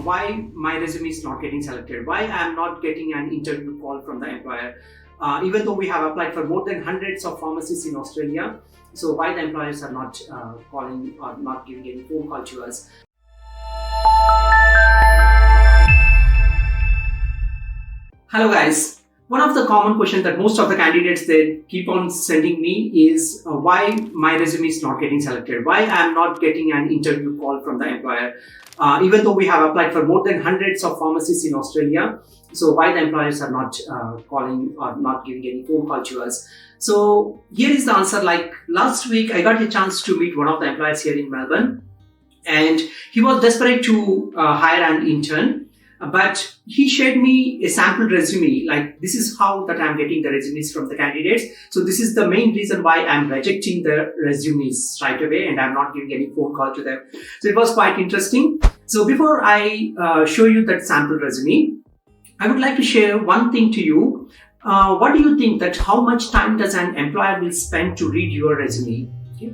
why my resume is not getting selected, why I am not getting an interview call from the employer, even though we have applied for more than hundreds of pharmacies in Australia. So why the employers are not calling or not giving any phone call to us. Hello guys. One of the common questions that most of the candidates they keep on sending me is why my resume is not getting selected, why I am not getting an interview call from the employer, even though we have applied for more than hundreds of pharmacies in Australia. So why the employers are not calling or not giving any phone call to us. So here is the answer. Like last week, I got a chance to meet one of the employers here in Melbourne, and he was desperate to hire an intern. But he shared me a sample resume, like this is how that I'm getting the resumes from the candidates. So this is the main reason why I'm rejecting the resumes right away and I'm not giving any phone call to them. So it was quite interesting. So before I show you that sample resume, I would like to share one thing to you. What do you think that how much time does an employer will spend to read your resume? Okay.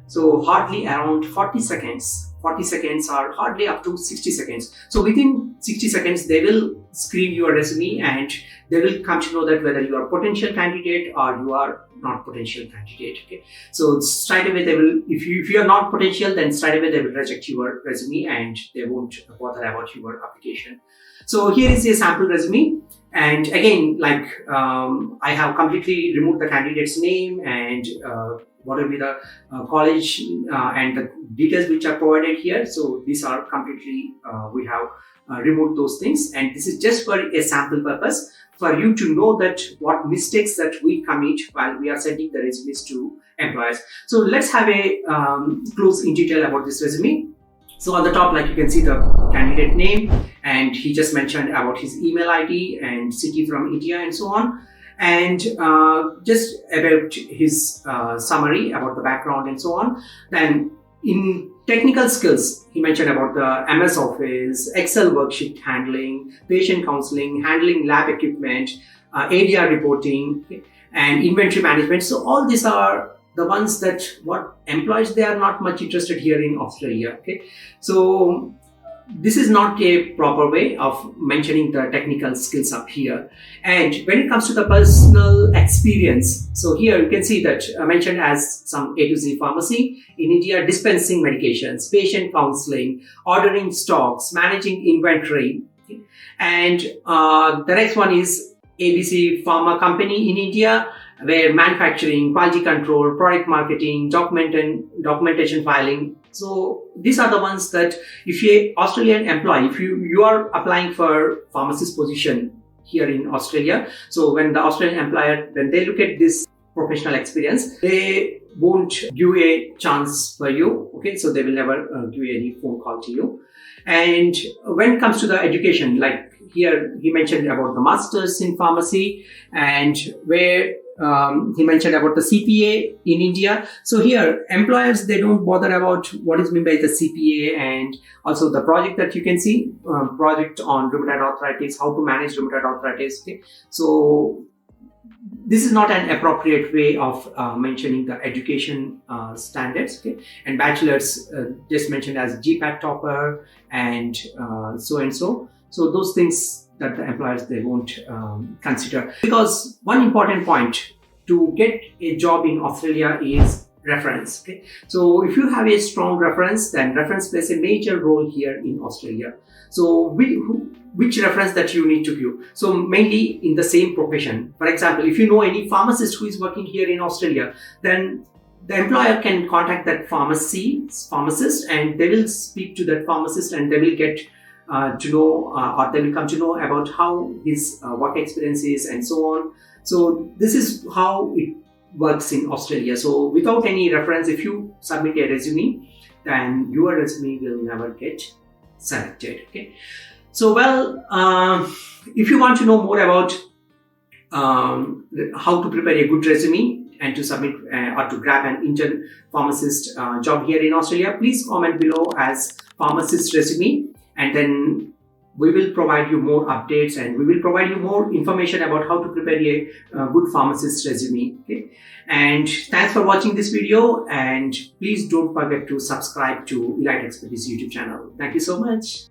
So hardly around 40 seconds. 40 seconds or hardly up to 60 seconds. So within 60 seconds, they will screen your resume and they will come to know that whether you are a potential candidate or you are not potential candidate. Okay. So straight away they will, if you are not potential, then straight away they will reject your resume and they won't bother about your application. So here is a sample resume. And again, like I have completely removed the candidate's name and what will be the college and the details which are provided here. So these are completely, we have removed those things. And this is just for a sample purpose for you to know that what mistakes that we commit while we are sending the resumes to employers. So let's have a close in detail about this resume. So on the top, like you can see the candidate name, and he just mentioned about his email ID and city from India and so on. And just about his summary about the background and so on. Then in technical skills, he mentioned about the MS Office, Excel worksheet handling, patient counseling, handling lab equipment, ADR reporting, and inventory management. So all these are the ones that what employees, they are not much interested here in Australia. Okay, so this is not a proper way of mentioning the technical skills up here. And when it comes to the personal experience, so here you can see that mentioned as some A to Z pharmacy in India, dispensing medications, patient counseling, ordering stocks, managing inventory. Okay. And the next one is ABC Pharma Company in India, where manufacturing, quality control, product marketing, documentation filing. So these are the ones that if you're an Australian employee, if you are applying for pharmacist position here in Australia, so when the Australian employer, when they look at this professional experience, they won't give a chance for you. Okay, so they will never give any phone call to you. And when it comes to the education, like here he mentioned about the masters in pharmacy, and where he mentioned about the CPA in India. So here, employers, they don't bother about what is meant by the CPA, and also the project that you can see, project on rheumatoid arthritis, how to manage rheumatoid arthritis. Okay, so this is not an appropriate way of mentioning the education standards. Okay, and bachelors just mentioned as GPAT topper and so and so. So those things that the employers, they won't consider. Because one important point to get a job in Australia is reference. Okay? So if you have a strong reference, then reference plays a major role here in Australia. So which reference that you need to give? So mainly in the same profession. For example, if you know any pharmacist who is working here in Australia, then the employer can contact that pharmacist and they will speak to that pharmacist and they will get to know or they will come to know about how his work experience is and so on. So this is how it works in Australia. So without any reference, if you submit a resume, then your resume will never get selected. Okay. So well, if you want to know more about how to prepare a good resume and to submit or to grab an intern pharmacist job here in Australia, please comment below as Pharmacist Resume. And then we will provide you more updates and we will provide you more information about how to prepare a good pharmacist resume. Okay? And thanks for watching this video, and please don't forget to subscribe to Elite Expertise YouTube channel. Thank you so much.